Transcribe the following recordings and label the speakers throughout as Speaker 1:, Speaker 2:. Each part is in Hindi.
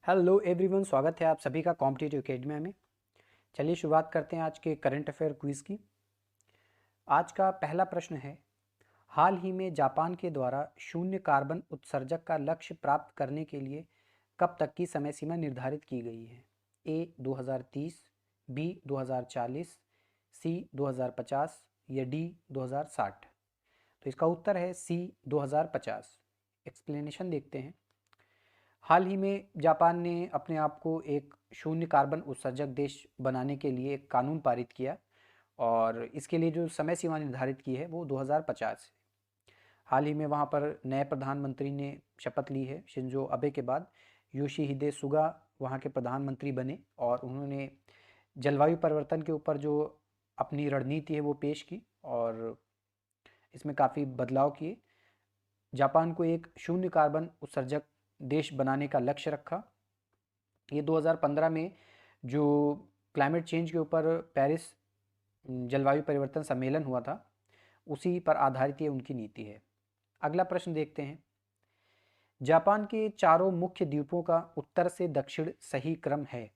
Speaker 1: हेलो एवरीवन, स्वागत है आप सभी का कॉम्पिटिटिव एकेडमी में। चलिए शुरुआत करते हैं आज के करंट अफेयर क्विज की। आज का पहला प्रश्न है, हाल ही में जापान के द्वारा शून्य कार्बन उत्सर्जक का लक्ष्य प्राप्त करने के लिए कब तक की समय सीमा निर्धारित की गई है? ए 2030, बी 2040, सी 2050 या डी 2060? तो इसका उत्तर है सी 2050। एक्सप्लेनेशन देखते हैं। हाल ही में जापान ने अपने आप को एक शून्य कार्बन उत्सर्जक देश बनाने के लिए एक कानून पारित किया और इसके लिए जो समय सीमा निर्धारित की है वो 2050 है। हाल ही में वहाँ पर नए प्रधानमंत्री ने शपथ ली है। शिंजो अबे के बाद योशिहिदे सुगा वहाँ के प्रधानमंत्री बने और उन्होंने जलवायु परिवर्तन के ऊपर जो अपनी रणनीति है वो पेश की और इसमें काफ़ी बदलाव किए। जापान को एक शून्य कार्बन उत्सर्जक देश बनाने का लक्ष्य रखा। ये 2015 में जो क्लाइमेट चेंज के ऊपर पेरिस जलवायु परिवर्तन सम्मेलन हुआ था उसी पर आधारित ये उनकी नीति है। अगला प्रश्न देखते हैं। जापान के चारों मुख्य द्वीपों का उत्तर से दक्षिण सही क्रम है?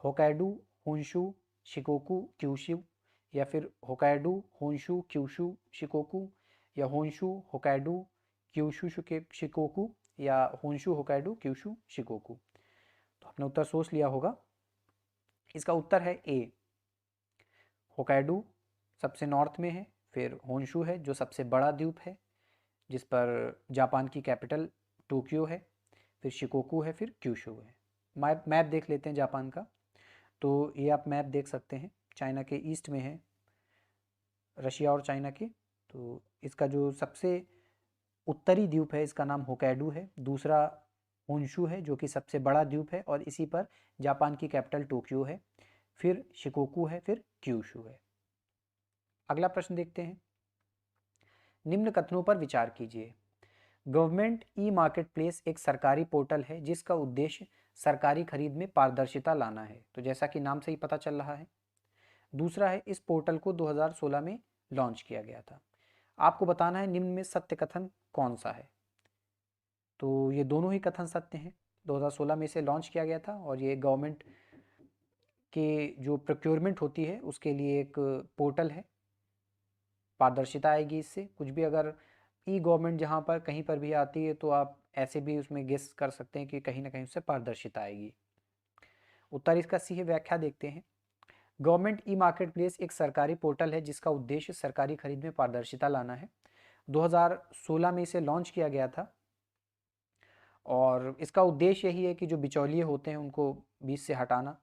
Speaker 1: होकाइडो, होन्शु, शिकोकू, क्यूशु या फिर होकाइडो, होन्शु, क्यूशु, शिकोकू या होन्शु, होकाइडो, क्यूशु, शिकोकू या होन्शु, होकाइडो, क्यूशु, शिकोकू? तो आपने उत्तर सोच लिया होगा। इसका उत्तर है ए। होकाइडो सबसे नॉर्थ में है, फिर होन्शु है जो सबसे बड़ा द्वीप है जिस पर जापान की कैपिटल टोक्यो है, फिर शिकोकू है, फिर क्यूशु है। मैप देख लेते हैं जापान का। तो ये आप मैप देख सकते हैं, चाइना के ईस्ट में है, रशिया और चाइना के। तो इसका जो सबसे उत्तरी द्वीप है इसका नाम होकाइडो है, दूसरा होन्शु है जो कि सबसे बड़ा द्वीप है और इसी पर जापान की कैपिटल टोक्यो है, फिर शिकोकू है, फिर क्यूशु है। अगला प्रश्न देखते हैं। निम्न कथनों पर विचार कीजिए। गवर्नमेंट ई मार्केट प्लेस एक सरकारी पोर्टल है जिसका उद्देश्य सरकारी खरीद में पारदर्शिता लाना है। तो जैसा कि नाम से ही पता चल रहा है। दूसरा है, इस पोर्टल को 2016 में लॉन्च किया गया था। आपको बताना है निम्न में सत्य कथन कौन सा है। तो ये दोनों ही कथन सत्य हैं। 2016 में इसे लॉन्च किया गया था और ये गवर्नमेंट के जो प्रोक्योरमेंट होती है उसके लिए एक पोर्टल है। पारदर्शिता आएगी इससे। कुछ भी अगर ई गवर्नमेंट जहाँ पर कहीं पर भी आती है तो आप ऐसे भी उसमें गेस कर सकते हैं कि कहीं ना कहीं उससे पारदर्शिता आएगी। उत्तर इसका सी है। व्याख्या देखते हैं। गवर्नमेंट ई मार्केट प्लेस एक सरकारी पोर्टल है जिसका उद्देश्य सरकारी खरीद में पारदर्शिता लाना है। 2016 में इसे लॉन्च किया गया था और इसका उद्देश्य यही है कि जो बिचौलिए होते हैं उनको बीच से हटाना।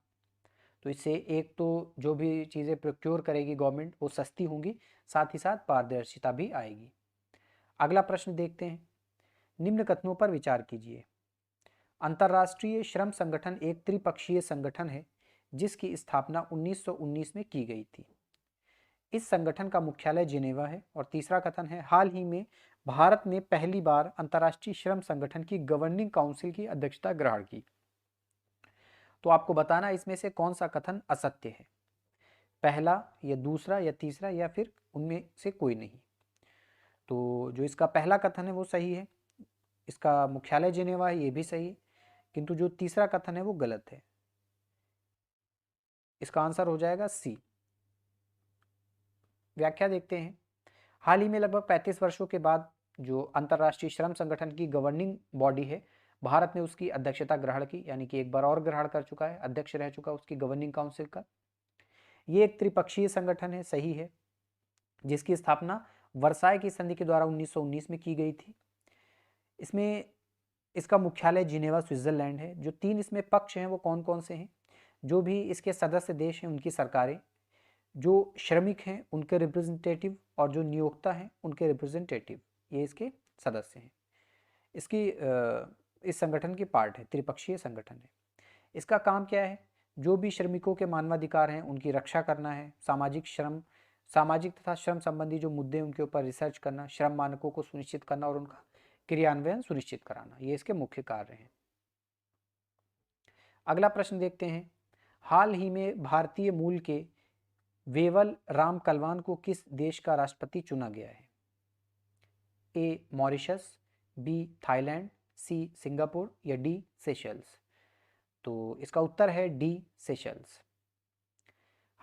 Speaker 1: तो इससे एक तो जो भी चीज़ें प्रोक्योर करेगी गवर्नमेंट वो सस्ती होंगी, साथ ही साथ पारदर्शिता भी आएगी। अगला प्रश्न देखते हैं। निम्न कथनों पर विचार कीजिए। अंतर्राष्ट्रीय श्रम संगठन एक त्रिपक्षीय संगठन है जिसकी स्थापना 1919 में की गई थी। इस संगठन का मुख्यालय जिनेवा है। और तीसरा कथन है, हाल ही में भारत ने पहली बार अंतर्राष्ट्रीय श्रम संगठन की गवर्निंग काउंसिल की अध्यक्षता ग्रहण की। तो आपको बताना इसमें से कौन सा कथन असत्य है, पहला या दूसरा या तीसरा या फिर उनमें से कोई नहीं। तो जो इसका पहला कथन है वो सही है, इसका मुख्यालय जिनेवा है, ये भी सही है। किंतु जो तीसरा कथन है वो गलत है। इसका आंसर हो जाएगा सी। व्याख्या देखते हैं। हाल ही में लगभग 35 वर्षों के बाद जो अंतर्राष्ट्रीय श्रम संगठन की गवर्निंग बॉडी है, भारत ने उसकी अध्यक्षता ग्रहण की, यानी कि एक बार और ग्रहण कर चुका है, अध्यक्ष रह चुका उसकी गवर्निंग काउंसिल का। ये एक त्रिपक्षीय संगठन है, सही है, जिसकी स्थापना वर्साई की संधि के द्वारा 1919 में की गई थी। इसमें इसका मुख्यालय जिनेवा स्विट्जरलैंड है। जो तीन इसमें पक्ष हैं वो कौन कौन से हैं? जो भी इसके सदस्य देश हैं उनकी सरकारें, जो श्रमिक हैं उनके रिप्रेजेंटेटिव और जो नियोक्ता हैं उनके रिप्रेजेंटेटिव, ये इसके सदस्य हैं। इसकी इस संगठन की पार्ट है, त्रिपक्षीय संगठन है। इसका काम क्या है? जो भी श्रमिकों के मानवाधिकार हैं उनकी रक्षा करना है, सामाजिक तथा श्रम संबंधी जो मुद्दे हैं उनके ऊपर रिसर्च करना, श्रम मानकों को सुनिश्चित करना और उनका क्रियान्वयन सुनिश्चित कराना, ये इसके मुख्य कार्य हैं। अगला प्रश्न देखते हैं। हाल ही में भारतीय मूल के वेवल राम कलवान को किस देश का राष्ट्रपति चुना गया है? A Mauritius, B Thailand, C Singapore या डी सेशल्स? तो इसका उत्तर है डी सेशल्स।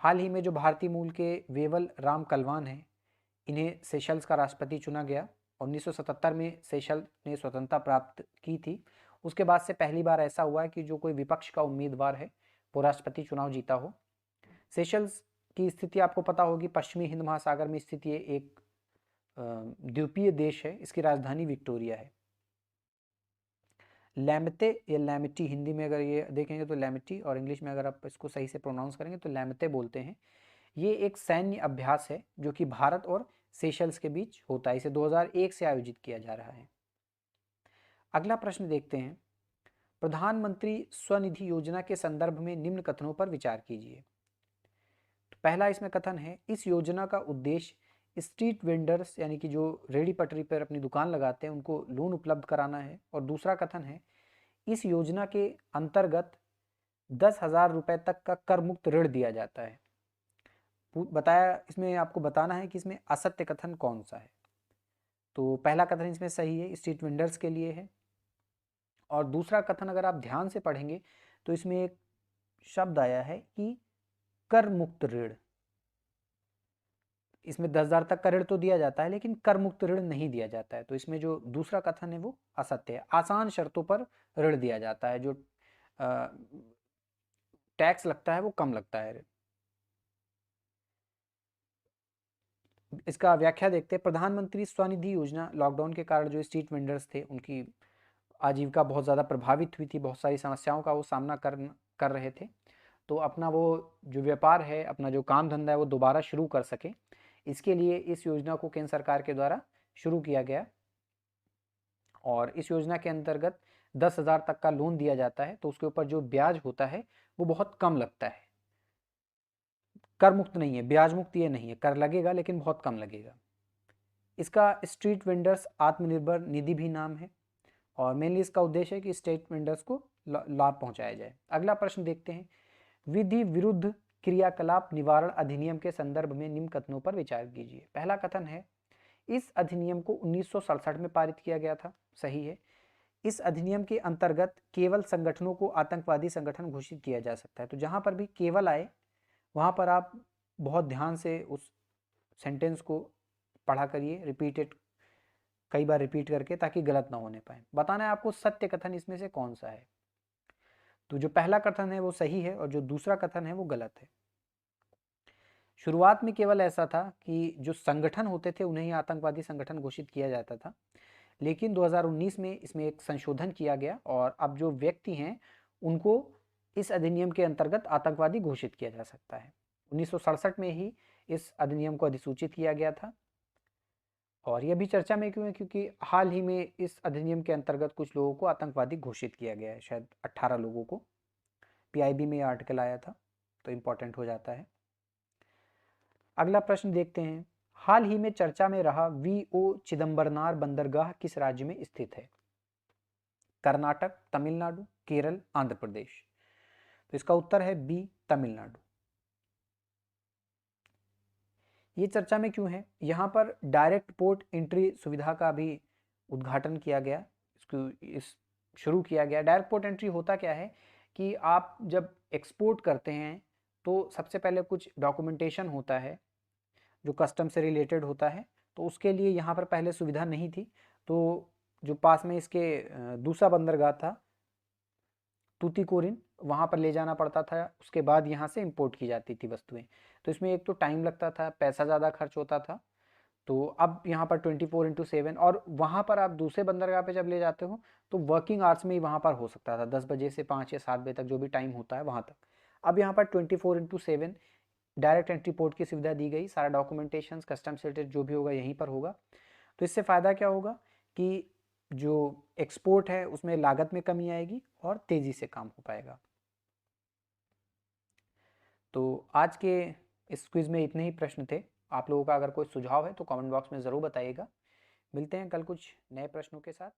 Speaker 1: हाल ही में जो भारतीय मूल के वेवल राम कलवान हैं, इन्हें सेशल्स का राष्ट्रपति चुना गया। 1977 में सेशल ने स्वतंत्रता प्राप्त की थी। उसके बाद से पहली बार ऐसा हुआ है कि जो कोई विपक्ष का उम्मीदवार है वो राष्ट्रपति चुनाव जीता हो। सेशल्स की स्थिति आपको पता होगी, पश्चिमी हिंद महासागर में स्थित ये एक द्वीपीय देश है। इसकी राजधानी विक्टोरिया है। लैमते या लैमिटी, हिंदी में अगर ये देखेंगे तो लैमिटी, और इंग्लिश में अगर आप इसको सही से प्रोनाउंस करेंगे तो लैमते बोलते हैं। ये एक सैन्य अभ्यास है जो कि भारत और सेशल्स के बीच होता है। इसे 2001 से आयोजित किया जा रहा है। अगला प्रश्न देखते हैं, प्रधानमंत्री स्वनिधि योजना के संदर्भ में निम्न कथनों पर विचार कीजिए। तो पहला इसमें कथन है, इस योजना का उद्देश्य स्ट्रीट वेंडर्स यानी कि जो रेडी पटरी पर अपनी दुकान लगाते हैं उनको लोन उपलब्ध कराना है। और दूसरा कथन है, इस योजना के अंतर्गत 10,000 रुपये तक का कर मुक्त ऋण दिया जाता है। बताया, इसमें आपको बताना है कि इसमें असत्य कथन कौन सा है। तो पहला कथन इसमें सही है, स्ट्रीट वेंडर्स के लिए है। और दूसरा कथन अगर आप ध्यान से पढ़ेंगे तो इसमें एक शब्द आया है कि कर मुक्त ऋण। इसमें 10,000 तक का ऋण तो दिया जाता है लेकिन कर मुक्त ऋण नहीं दिया जाता है। तो इसमें जो दूसरा कथन है वो असत्य है। आसान शर्तों पर ऋण दिया जाता है, जो टैक्स लगता है वो कम लगता है। इसका व्याख्या देखते हैं। प्रधानमंत्री स्वनिधि योजना लॉकडाउन के कारण जो स्ट्रीट वेंडर्स थे उनकी आजीविका बहुत ज़्यादा प्रभावित हुई थी, बहुत सारी समस्याओं का वो सामना कर रहे थे। तो अपना वो जो व्यापार है, अपना जो काम धंधा है वो दोबारा शुरू कर सके, इसके लिए इस योजना को केंद्र सरकार के द्वारा शुरू किया गया। और इस योजना के अंतर्गत 10,000 तक का लोन दिया जाता है। तो उसके ऊपर जो ब्याज होता है वो बहुत कम लगता है। कर मुक्त नहीं है, ब्याज मुक्त ये नहीं है, कर लगेगा लेकिन बहुत कम लगेगा। इसका स्ट्रीट वेंडर्स आत्मनिर्भर निधि भी नाम है। और मेनली इसका उद्देश्य है कि स्ट्रीट वेंडर्स को लाभ पहुंचाया जाए। अगला प्रश्न देखते हैं, विधि विरुद्ध क्रियाकलाप निवारण अधिनियम के संदर्भ में निम्न कथनों पर विचार कीजिए। पहला कथन है, इस अधिनियम को 1967 में पारित किया गया था। सही है। इस अधिनियम के अंतर्गत केवल संगठनों को आतंकवादी संगठन घोषित किया जा सकता है। तो जहां पर भी केवल आए वहां पर आप बहुत ध्यान से उस सेंटेंस को पढ़ा करिए, रिपीटेड कई बार रिपीट करके, ताकि गलत ना होने पाए। बताना है आपको सत्य कथन इसमें से कौन सा है। तो जो पहला कथन है वो सही है और जो दूसरा कथन है वो गलत है। शुरुआत में केवल ऐसा था कि जो संगठन होते थे उन्हें ही आतंकवादी संगठन घोषित किया जाता था, लेकिन 2019 में इसमें एक संशोधन किया गया और अब जो व्यक्ति हैं उनको इस अधिनियम के अंतर्गत आतंकवादी घोषित किया जा सकता है। 1967 में ही इस अधिनियम को अधिसूचित किया गया था। और यह भी चर्चा में क्यों है, क्योंकि हाल ही में इस अधिनियम के अंतर्गत कुछ लोगों को आतंकवादी घोषित किया गया है, शायद 18 लोगों को। पीआईबी में यह आर्टिकल आया था, तो इम्पोर्टेंट हो जाता है। अगला प्रश्न देखते हैं, हाल ही में चर्चा में रहा वीओ चिदम्बरनार बंदरगाह किस राज्य में स्थित है? कर्नाटक, तमिलनाडु, केरल, आंध्र प्रदेश। तो इसका उत्तर है बी, तमिलनाडु। ये चर्चा में क्यों है? यहाँ पर डायरेक्ट पोर्ट एंट्री सुविधा का भी उद्घाटन किया गया, इस शुरू किया गया। डायरेक्ट पोर्ट एंट्री होता क्या है कि आप जब एक्सपोर्ट करते हैं तो सबसे पहले कुछ डॉक्यूमेंटेशन होता है जो कस्टम से रिलेटेड होता है। तो उसके लिए यहाँ पर पहले सुविधा नहीं थी। तो जो पास में इसके दूसरा बंदरगाह था तूतीकोरिन, वहाँ पर ले जाना पड़ता था, उसके बाद यहाँ से इंपोर्ट की जाती थी वस्तुएं। तो इसमें एक तो टाइम लगता था, पैसा ज़्यादा खर्च होता था। तो अब यहाँ पर 24/7, और वहाँ पर आप दूसरे बंदरगाह पे जब ले जाते हो तो वर्किंग आवर्स में ही वहाँ पर हो सकता था, 10 बजे से 5 या 7 बजे तक जो भी टाइम होता है वहाँ तक। अब यहाँ पर 24/7 डायरेक्ट एंट्री पोर्ट की सुविधा दी गई। सारा डॉक्यूमेंटेशन कस्टम से रिलेटेड जो भी होगा यहीं पर होगा। तो इससे फ़ायदा क्या होगा कि जो एक्सपोर्ट है उसमें लागत में कमी आएगी और तेज़ी से काम हो पाएगा। तो आज के इस क्विज़ में इतने ही प्रश्न थे। आप लोगों का अगर कोई सुझाव है तो कमेंट बॉक्स में ज़रूर बताइएगा। मिलते हैं कल कुछ नए प्रश्नों के साथ।